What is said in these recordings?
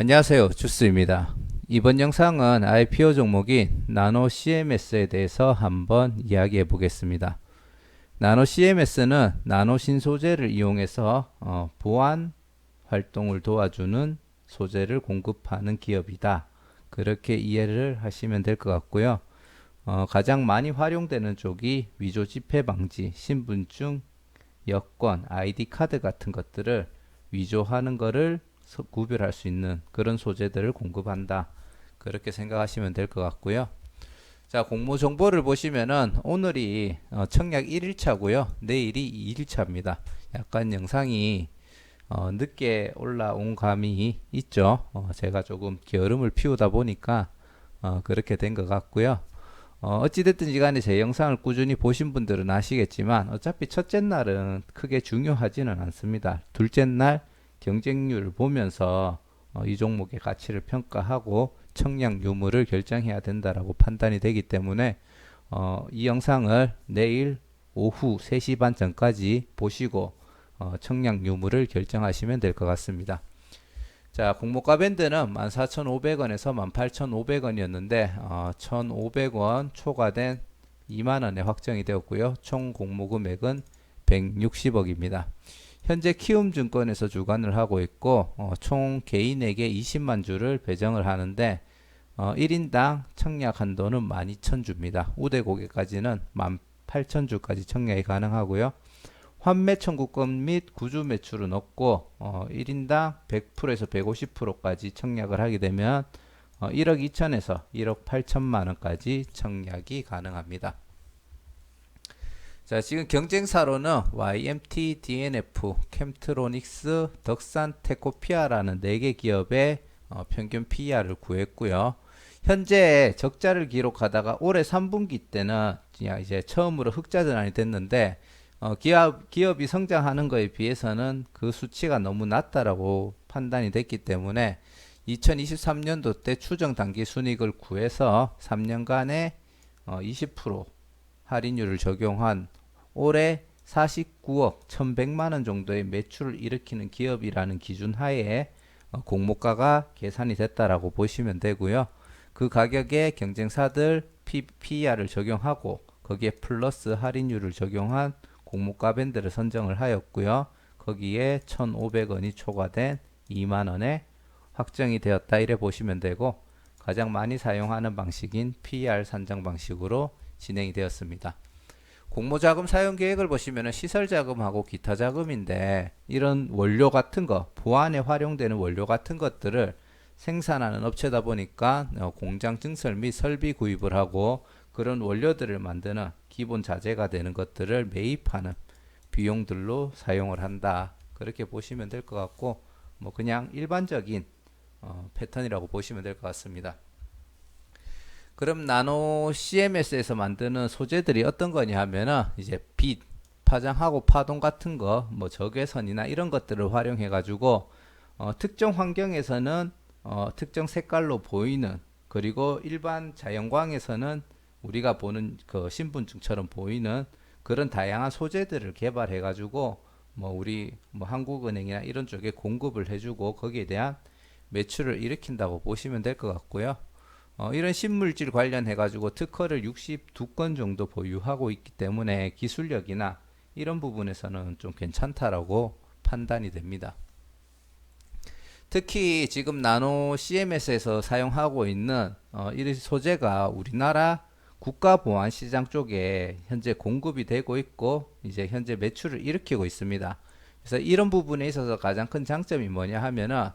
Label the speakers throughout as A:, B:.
A: 안녕하세요. 주스입니다. 이번 영상은 IPO 종목인 나노 CMS에 대해서 한번 이야기해 보겠습니다. 나노 CMS는 나노 신소재를 이용해서 보안 활동을 도와주는 소재를 공급하는 기업이다. 그렇게 이해를 하시면 될 것 같고요. 가장 많이 활용되는 쪽이 위조 지폐 방지, 신분증, 여권, ID 카드 같은 것들을 위조하는 거를 구별할 수 있는 그런 소재들을 공급한다. 그렇게 생각하시면 될 것 같고요. 자, 공모 정보를 보시면은 오늘이 청약 1일차고요. 내일이 2일차입니다. 약간 영상이 늦게 올라온 감이 있죠. 제가 조금 게으름을 피우다 보니까 그렇게 된 것 같고요. 어찌됐든지 간에 제 영상을 꾸준히 보신 분들은 아시겠지만 어차피 첫째 날은 크게 중요하지는 않습니다. 둘째 날 경쟁률을 보면서 이 종목의 가치를 평가하고 청약 유무를 결정해야 된다라고 판단이 되기 때문에 이 영상을 내일 오후 3시 반 전까지 보시고 청약 유무를 결정하시면 될 것 같습니다. 자, 공모가 밴드는 14,500원에서 18,500원이었는데 1,500원 초과된 2만원에 확정이 되었고요. 총 공모 금액은 160억입니다. 현재 키움증권에서 주관을 하고 있고 총 개인에게 20만 주를 배정을 하는데 1인당 청약 한도는 12,000주입니다. 우대 고객까지는 18,000주까지 청약이 가능하고요. 환매 청구권 및 구주 매출은 없고 1인당 100%에서 150%까지 청약을 하게 되면 1억 2천에서 1억 8천만 원까지 청약이 가능합니다. 자, 지금 경쟁사로는 YMT, DNF, 캠트로닉스, 덕산, 테코피아라는 4개 기업의 평균 PER을 구했고요. 현재 적자를 기록하다가 올해 3분기 때는 이제 처음으로 흑자 전환이 됐는데 기업이 성장하는 것에 비해서는 그 수치가 너무 낮다라고 판단이 됐기 때문에 2023년도 때 추정 단기 순이익을 구해서 3년간의 20% 할인율을 적용한 올해 49억 1100만 원 정도의 매출을 일으키는 기업이라는 기준 하에 공모가가 계산이 됐다라고 보시면 되고요. 그 가격에 경쟁사들 PER을 적용하고 거기에 플러스 할인율을 적용한 공모가 밴드를 선정을 하였고요. 거기에 1,500원이 초과된 2만원에 확정이 되었다 이래 보시면 되고 가장 많이 사용하는 방식인 PER 산정 방식으로 진행이 되었습니다. 공모자금 사용 계획을 보시면 시설자금하고 기타 자금인데 이런 원료 같은 거, 보안에 활용되는 원료 같은 것들을 생산하는 업체다 보니까 공장 증설 및 설비 구입을 하고 그런 원료들을 만드는 기본 자재가 되는 것들을 매입하는 비용들로 사용을 한다. 그렇게 보시면 될 것 같고 뭐 그냥 일반적인 패턴이라고 보시면 될 것 같습니다. 그럼 나노 CMS에서 만드는 소재들이 어떤 거냐 하면은 이제 빛, 파장하고 파동 같은 거, 뭐 적외선이나 이런 것들을 활용해 가지고 특정 환경에서는 특정 색깔로 보이는 그리고 일반 자연광에서는 우리가 보는 그 신분증처럼 보이는 그런 다양한 소재들을 개발해 가지고 뭐 우리 뭐 한국은행이나 이런 쪽에 공급을 해주고 거기에 대한 매출을 일으킨다고 보시면 될 것 같고요. 이런 신물질 관련해 가지고 특허를 62건 정도 보유하고 있기 때문에 기술력이나 이런 부분에서는 좀 괜찮다라고 판단이 됩니다. 특히 지금 나노 CMS에서 사용하고 있는 이 소재가 우리나라 국가보안시장 쪽에 현재 공급이 되고 있고 이제 현재 매출을 일으키고 있습니다. 그래서 이런 부분에 있어서 가장 큰 장점이 뭐냐 하면은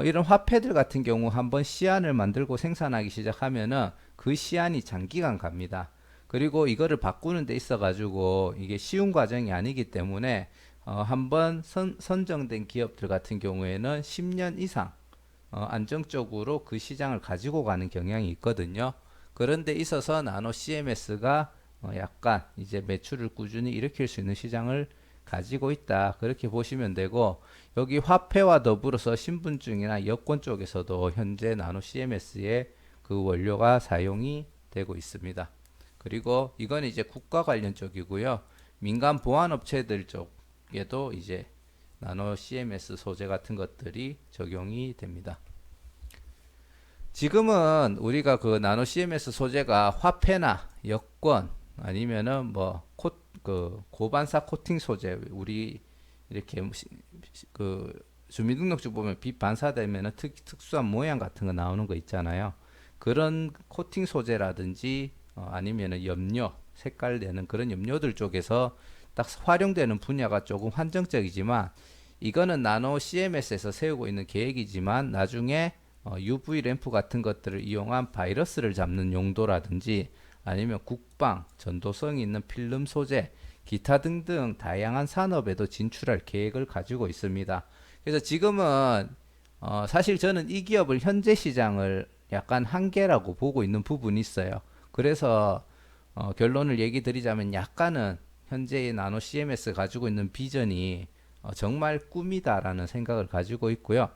A: 이런 화폐들 같은 경우 한번 시안을 만들고 생산하기 시작하면은 그 시안이 장기간 갑니다. 그리고 이거를 바꾸는 데 있어 가지고 이게 쉬운 과정이 아니기 때문에 한번 선정된 기업들 같은 경우에는 10년 이상 안정적으로 그 시장을 가지고 가는 경향이 있거든요. 그런 데 있어서 나노 CMS가 약간 이제 매출을 꾸준히 일으킬 수 있는 시장을 가지고 있다. 그렇게 보시면 되고 여기 화폐와 더불어서 신분증이나 여권 쪽에서도 현재 나노 CMS의 그 원료가 사용이 되고 있습니다. 그리고 이건 이제 국가 관련 쪽이고요. 민간 보안 업체들 쪽에도 이제 나노 CMS 소재 같은 것들이 적용이 됩니다. 지금은 우리가 그 나노 CMS 소재가 화폐나 여권 아니면은 그 고반사 코팅 소재 우리 이렇게 그 주민등록증 보면 비반사되면은 특수한 모양 같은 거 나오는 거 있잖아요. 그런 코팅 소재라든지 아니면은 염료 색깔 내는 그런 염료들 쪽에서 딱 활용되는 분야가 조금 한정적이지만 이거는 나노 CMS에서 세우고 있는 계획이지만 나중에 UV 램프 같은 것들을 이용한 바이러스를 잡는 용도라든지 아니면 국방, 전도성이 있는 필름 소재, 기타 등등 다양한 산업에도 진출할 계획을 가지고 있습니다. 그래서 지금은 사실 저는 이 기업을 현재 시장을 약간 한계라고 보고 있는 부분이 있어요. 그래서 결론을 얘기 드리자면 약간은 현재의 나노 CMS 가지고 있는 비전이 정말 꿈이다라는 생각을 가지고 있고요.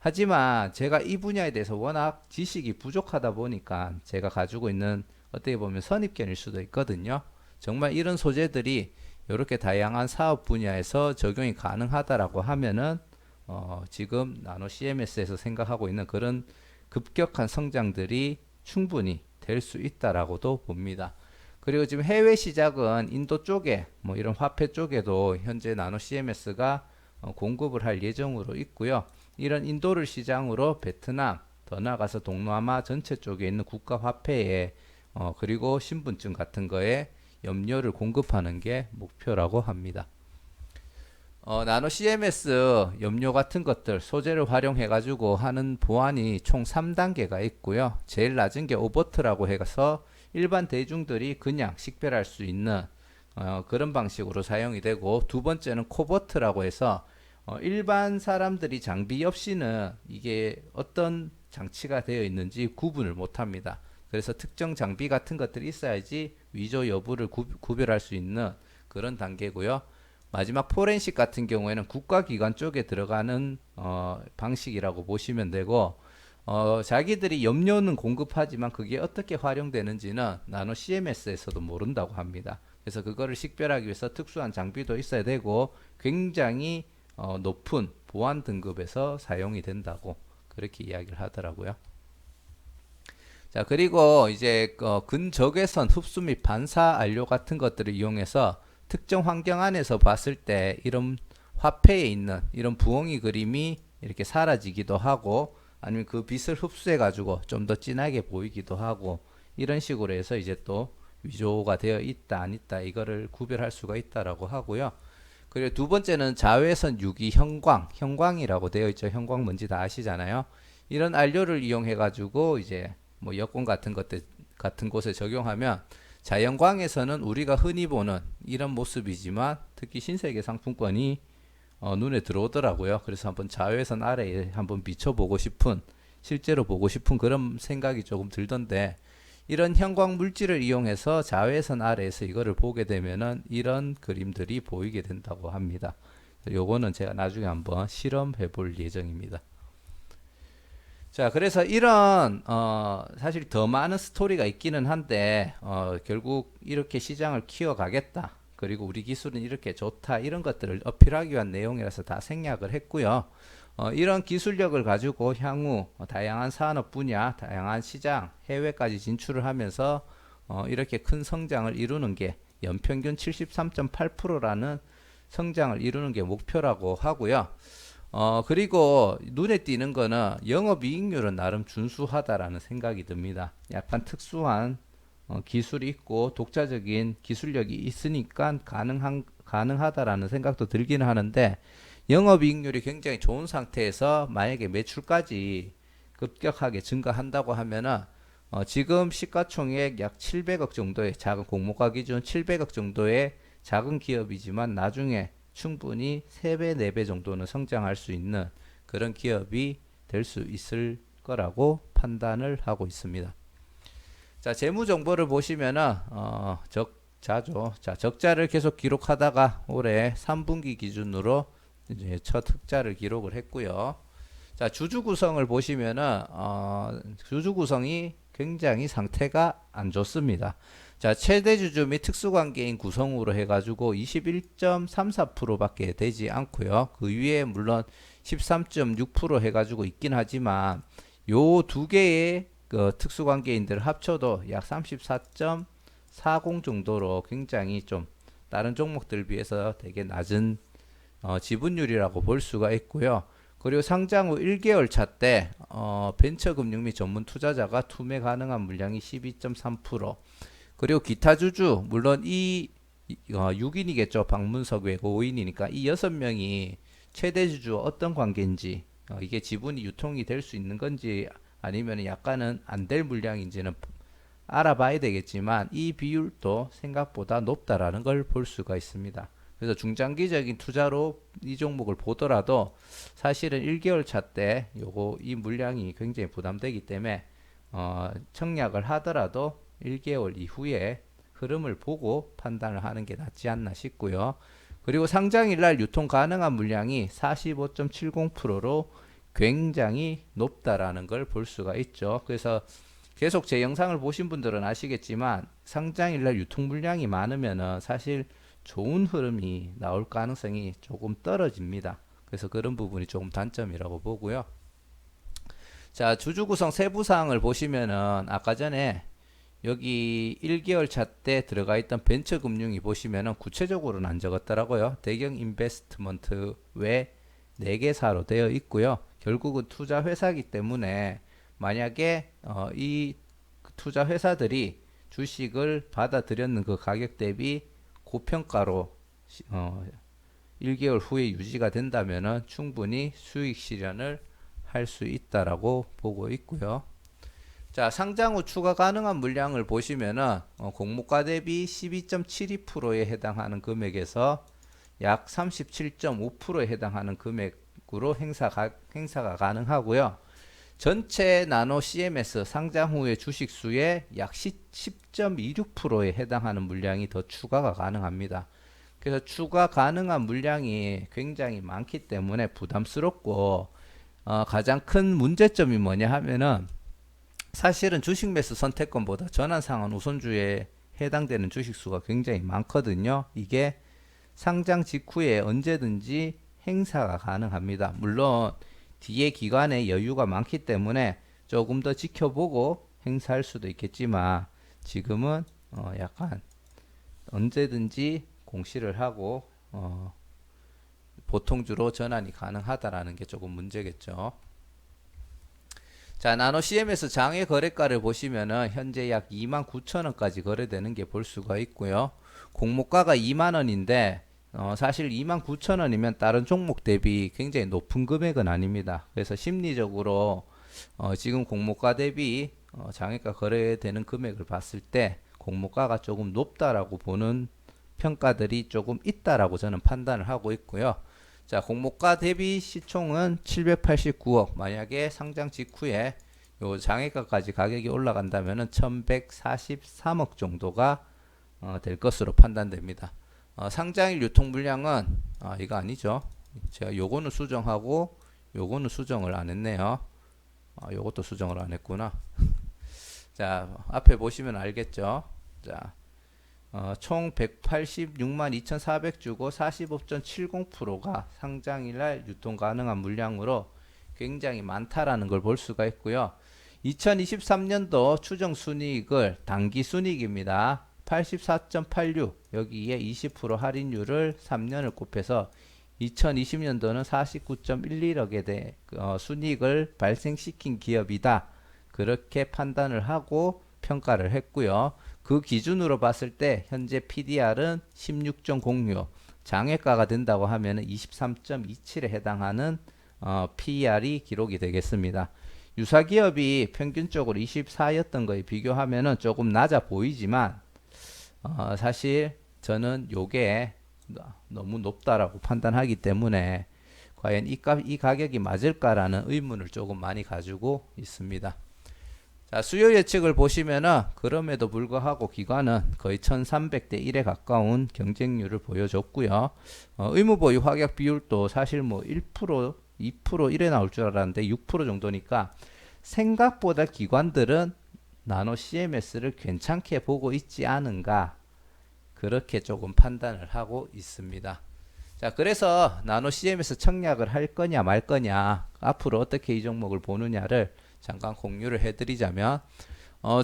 A: 하지만 제가 이 분야에 대해서 워낙 지식이 부족하다 보니까 제가 가지고 있는 어떻게 보면 선입견일 수도 있거든요. 정말 이런 소재들이 이렇게 다양한 사업 분야에서 적용이 가능하다라고 하면은 지금 나노 CMS에서 생각하고 있는 그런 급격한 성장들이 충분히 될 수 있다라고도 봅니다. 그리고 지금 해외 시작은 인도 쪽에 뭐 이런 화폐 쪽에도 현재 나노 CMS가 공급을 할 예정으로 있고요. 이런 인도를 시장으로 베트남, 더 나아가서 동남아 전체 쪽에 있는 국가 화폐에 그리고 신분증 같은 거에 염료를 공급하는 게 목표라고 합니다. 나노 CMS 염료 같은 것들 소재를 활용해 가지고 하는 보안이 총 3단계가 있고요. 제일 낮은 게 오버트라고 해서 일반 대중들이 그냥 식별할 수 있는 그런 방식으로 사용이 되고, 두 번째는 코버트라고 해서 일반 사람들이 장비 없이는 이게 어떤 장치가 되어 있는지 구분을 못 합니다. 그래서 특정 장비 같은 것들이 있어야지 위조 여부를 구별할 수 있는 그런 단계고요. 마지막 포렌식 같은 경우에는 국가기관 쪽에 들어가는 방식이라고 보시면 되고, 자기들이 염료는 공급하지만 그게 어떻게 활용되는지는 나노 CMS에서도 모른다고 합니다. 그래서 그거를 식별하기 위해서 특수한 장비도 있어야 되고 굉장히 높은 보안 등급에서 사용이 된다고 그렇게 이야기를 하더라고요. 자, 그리고 이제 근적외선 흡수 및 반사 안료 같은 것들을 이용해서 특정 환경 안에서 봤을 때 이런 화폐에 있는 이런 부엉이 그림이 이렇게 사라지기도 하고, 아니면 그 빛을 흡수해 가지고 좀 더 진하게 보이기도 하고, 이런 식으로 해서 이제 또 위조가 되어 있다 안 있다 이거를 구별할 수가 있다라고 하고요. 그리고 두 번째는 자외선 유기 형광이라고 되어 있죠. 형광 뭔지 다 아시잖아요. 이런 안료를 이용해 가지고 이제 뭐 여권 같은 것들 같은 곳에 적용하면 자연광에서는 우리가 흔히 보는 이런 모습이지만 특히 신세계 상품권이 눈에 들어오더라고요. 그래서 한번 자외선 아래에 한번 비춰보고 싶은, 실제로 보고 싶은 그런 생각이 조금 들던데, 이런 형광 물질을 이용해서 자외선 아래에서 이거를 보게 되면은 이런 그림들이 보이게 된다고 합니다. 요거는 제가 나중에 한번 실험해 볼 예정입니다. 자, 그래서 이런 사실 더 많은 스토리가 있기는 한데 결국 이렇게 시장을 키워가겠다, 그리고 우리 기술은 이렇게 좋다, 이런 것들을 어필하기 위한 내용이라서 다 생략을 했고요. 이런 기술력을 가지고 향후 다양한 산업 분야, 다양한 시장, 해외까지 진출을 하면서 이렇게 큰 성장을 이루는 게 연평균 73.8%라는 성장을 이루는 게 목표라고 하고요. 그리고 눈에 띄는 거는 영업이익률은 나름 준수하다라는 생각이 듭니다. 약간 특수한 기술이 있고 독자적인 기술력이 있으니까 가능하다라는 생각도 들기는 하는데, 영업이익률이 굉장히 좋은 상태에서 만약에 매출까지 급격하게 증가한다고 하면은 지금 시가총액 약 700억 정도의 작은 공모가 기준 700억 정도의 작은 기업이지만 나중에 충분히 3배, 4배 정도는 성장할 수 있는 그런 기업이 될 수 있을 거라고 판단을 하고 있습니다. 자, 재무 정보를 보시면은 적자죠. 자, 적자를 계속 기록하다가 올해 3분기 기준으로 이제 첫 흑자를 기록을 했고요. 자, 주주 구성을 보시면은 주주 구성이 굉장히 상태가 안 좋습니다. 자, 최대 주주 및 특수관계인 구성으로 해가지고 21.34%밖에 되지 않고요. 그 위에 물론 13.6% 해가지고 있긴 하지만 요 두 개의 그 특수관계인들을 합쳐도 약 34.40 정도로 굉장히 좀 다른 종목들 비해서 되게 낮은 지분율이라고 볼 수가 있고요. 그리고 상장 후 1개월 차 때 벤처금융 및 전문 투자자가 투매 가능한 물량이 12.3%, 그리고 기타 주주 물론 이 6인이겠죠. 박문석 외고 5인이니까 이 6명이 최대 주주와 어떤 관계인지, 이게 지분이 유통이 될 수 있는 건지 아니면 약간은 안 될 물량인지는 알아봐야 되겠지만 이 비율도 생각보다 높다라는 걸 볼 수가 있습니다. 그래서 중장기적인 투자로 이 종목을 보더라도 사실은 1개월 차 때 이 물량이 굉장히 부담되기 때문에 청약을 하더라도 1개월 이후에 흐름을 보고 판단을 하는 게 낫지 않나 싶고요. 그리고 상장일 날 유통 가능한 물량이 45.70%로 굉장히 높다라는 걸 볼 수가 있죠. 그래서 계속 제 영상을 보신 분들은 아시겠지만 상장일 날 유통 물량이 많으면은 사실 좋은 흐름이 나올 가능성이 조금 떨어집니다. 그래서 그런 부분이 조금 단점이라고 보고요. 자, 주주 구성 세부 사항을 보시면은 아까 전에 여기 1개월 차 때 들어가 있던 벤처 금융이 보시면은 구체적으로는 안 적었더라고요. 대경 인베스트먼트 외 4개사로 되어 있고요. 결국은 투자 회사이기 때문에 만약에 이 투자 회사들이 주식을 받아들였는 그 가격 대비 고평가로 1개월 후에 유지가 된다면은 충분히 수익 실현을 할 수 있다라고 보고 있고요. 자, 상장 후 추가 가능한 물량을 보시면은 공모가 대비 12.72%에 해당하는 금액에서 약 37.5%에 해당하는 금액으로 행사가 가능하고요. 전체 나노 CMS 상장 후의 주식 수의 약 10.26%에 해당하는 물량이 더 추가가 가능합니다. 그래서 추가 가능한 물량이 굉장히 많기 때문에 부담스럽고, 가장 큰 문제점이 뭐냐 하면은 사실은 주식 매수 선택권보다 전환상환 우선주에 해당되는 주식수가 굉장히 많거든요. 이게 상장 직후에 언제든지 행사가 가능합니다. 물론 뒤에 기간에 여유가 많기 때문에 조금 더 지켜보고 행사할 수도 있겠지만 지금은 약간 언제든지 공시를 하고 보통주로 전환이 가능하다라는 게 조금 문제겠죠. 자, 나노 CMS 장외 거래가를 보시면은 현재 약 29,000원까지 거래되는 게 볼 수가 있고요. 공모가가 2만원인데 사실 29,000원이면 다른 종목 대비 굉장히 높은 금액은 아닙니다. 그래서 심리적으로 지금 공모가 대비 장외가 거래되는 금액을 봤을 때 공모가가 조금 높다라고 보는 평가들이 조금 있다라고 저는 판단을 하고 있고요. 자, 공모가 대비 시총은 789억. 만약에 상장 직후에 요 장외가까지 가격이 올라간다면은 1143억 정도가 될 것으로 판단됩니다. 상장일 유통 물량은 이거 아니죠. 제가 요거는 수정하고 요거는 수정을 안 했네요. 요것도 수정을 안 했구나. 자, 앞에 보시면 알겠죠. 자, 총 186만 2,400 주고 45.70%가 상장일날 유통 가능한 물량으로 굉장히 많다라는 걸 볼 수가 있고요. 2023년도 추정 순이익을 단기 순이익입니다. 84.86 여기에 20% 할인율을 3년을 곱해서 2020년도는 49.11억에 대해 순이익을 발생시킨 기업이다. 그렇게 판단을 하고 평가를 했고요. 그 기준으로 봤을 때 현재 PDR은 16.06, 장외가가 된다고 하면 23.27에 해당하는 PER이 기록이 되겠습니다. 유사 기업이 평균적으로 24였던 거에 비교하면 조금 낮아 보이지만 사실 저는 요게 너무 높다라고 판단하기 때문에 과연 이 가격이 맞을까라는 의문을 조금 많이 가지고 있습니다. 자, 수요 예측을 보시면은 그럼에도 불구하고 기관은 거의 1300대 1에 가까운 경쟁률을 보여줬고요. 의무 보유 확약 비율도 사실 뭐 1%, 2% 이래 나올 줄 알았는데 6% 정도니까 생각보다 기관들은 나노 CMS를 괜찮게 보고 있지 않은가, 그렇게 조금 판단을 하고 있습니다. 자, 그래서 나노 CMS 청약을 할 거냐 말 거냐, 앞으로 어떻게 이 종목을 보느냐를 잠깐 공유를 해드리자면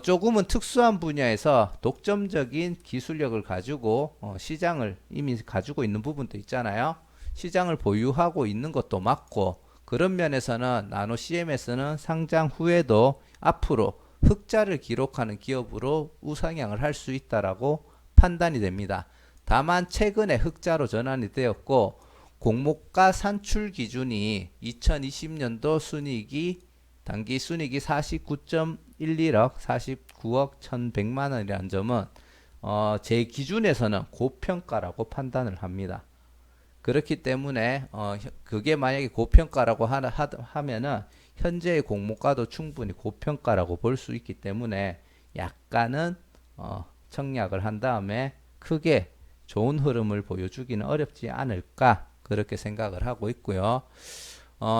A: 조금은 특수한 분야에서 독점적인 기술력을 가지고 시장을 이미 가지고 있는 부분도 있잖아요. 시장을 보유하고 있는 것도 맞고 그런 면에서는 나노 CMS는 상장 후에도 앞으로 흑자를 기록하는 기업으로 우상향을 할 수 있다라고 판단이 됩니다. 다만 최근에 흑자로 전환이 되었고 공모가 산출 기준이 2020년도 순이익이 단기 순이익이 49.11억 49억 1100만 원이라는 점은 제 기준에서는 고평가라고 판단을 합니다. 그렇기 때문에 그게 만약에 고평가라고 하면은 현재의 공모가도 충분히 고평가라고 볼 수 있기 때문에 약간은 청약을 한 다음에 크게 좋은 흐름을 보여주기는 어렵지 않을까 그렇게 생각을 하고 있고요.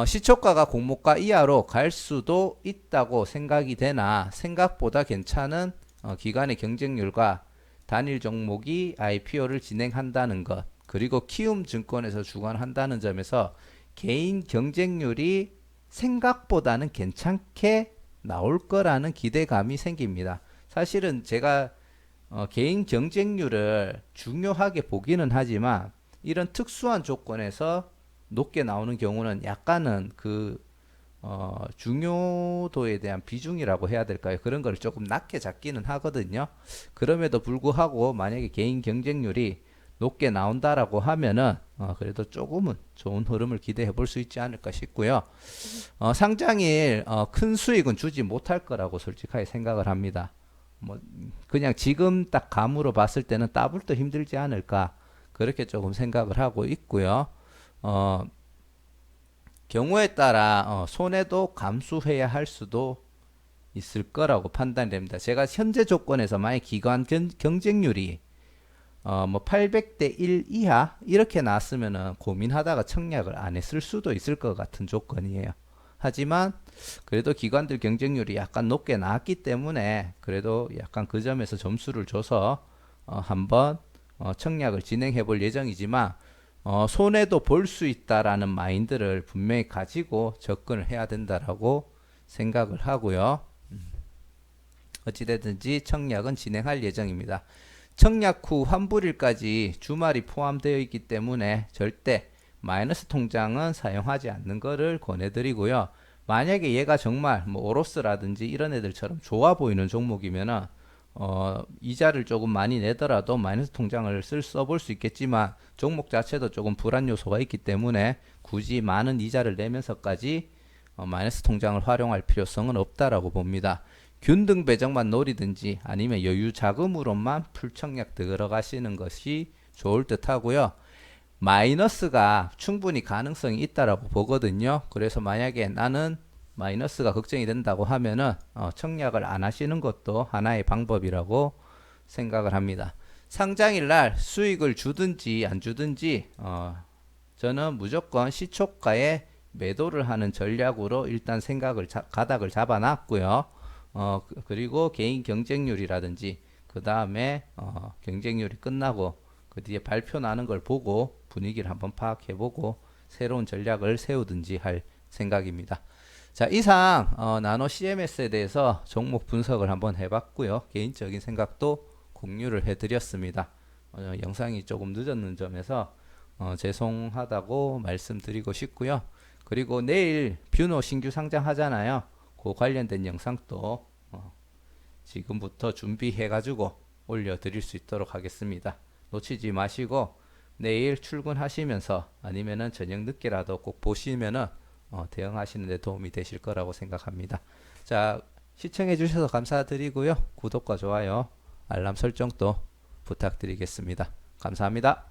A: 시초가가 공모가 이하로 갈 수도 있다고 생각이 되나 생각보다 괜찮은 기관의 경쟁률과 단일 종목이 IPO를 진행한다는 것 그리고 키움증권에서 주관한다는 점에서 개인 경쟁률이 생각보다는 괜찮게 나올 거라는 기대감이 생깁니다. 사실은 제가 개인 경쟁률을 중요하게 보기는 하지만 이런 특수한 조건에서 높게 나오는 경우는 약간은 중요도에 대한 비중이라고 해야 될까요? 그런 걸 조금 낮게 잡기는 하거든요. 그럼에도 불구하고 만약에 개인 경쟁률이 높게 나온다라고 하면은 그래도 조금은 좋은 흐름을 기대해 볼 수 있지 않을까 싶고요. 상장일 큰 수익은 주지 못할 거라고 솔직하게 생각을 합니다. 뭐 그냥 지금 딱 감으로 봤을 때는 따블도 힘들지 않을까 그렇게 조금 생각을 하고 있고요. 경우에 따라 손해도 감수해야 할 수도 있을 거라고 판단됩니다. 제가 현재 조건에서 만약 기관 경쟁률이 뭐 800대 1 이하 이렇게 나왔으면은 고민하다가 청약을 안 했을 수도 있을 것 같은 조건이에요. 하지만 그래도 기관들 경쟁률이 약간 높게 나왔기 때문에 그래도 약간 그 점에서 점수를 줘서 한번 청약을 진행해 볼 예정이지만 손해도 볼 수 있다라는 마인드를 분명히 가지고 접근을 해야 된다라고 생각을 하고요. 어찌되든지 청약은 진행할 예정입니다. 청약 후 환불일까지 주말이 포함되어 있기 때문에 절대 마이너스 통장은 사용하지 않는 것을 권해드리고요. 만약에 얘가 정말 뭐 오로스라든지 이런 애들처럼 좋아 보이는 종목이면은 이자를 조금 많이 내더라도 마이너스 통장을 써볼 수 있겠지만 종목 자체도 조금 불안 요소가 있기 때문에 굳이 많은 이자를 내면서까지 마이너스 통장을 활용할 필요성은 없다라고 봅니다. 균등 배정만 노리든지 아니면 여유 자금으로만 풀청약 들어가시는 것이 좋을 듯 하고요. 마이너스가 충분히 가능성이 있다라고 보거든요. 그래서 만약에 나는 마이너스가 걱정이 된다고 하면은 청약을 안 하시는 것도 하나의 방법이라고 생각을 합니다. 상장일 날 수익을 주든지 안 주든지 저는 무조건 시초가에 매도를 하는 전략으로 일단 가닥을 잡아놨고요. 그리고 개인 경쟁률이라든지 그 다음에 경쟁률이 끝나고 그 뒤에 발표 나는 걸 보고 분위기를 한번 파악해보고 새로운 전략을 세우든지 할 생각입니다. 자, 이상 나노 CMS에 대해서 종목 분석을 한번 해봤고요. 개인적인 생각도 공유를 해드렸습니다. 영상이 조금 늦었는 점에서 죄송하다고 말씀드리고 싶고요. 그리고 내일 뷰노 신규 상장하잖아요. 그 관련된 영상도 지금부터 준비해가지고 올려드릴 수 있도록 하겠습니다. 놓치지 마시고 내일 출근하시면서 아니면은 저녁 늦게라도 꼭 보시면은 대응하시는 데 도움이 되실 거라고 생각합니다. 자, 시청해 주셔서 감사드리고요. 구독과 좋아요, 알람 설정도 부탁드리겠습니다. 감사합니다.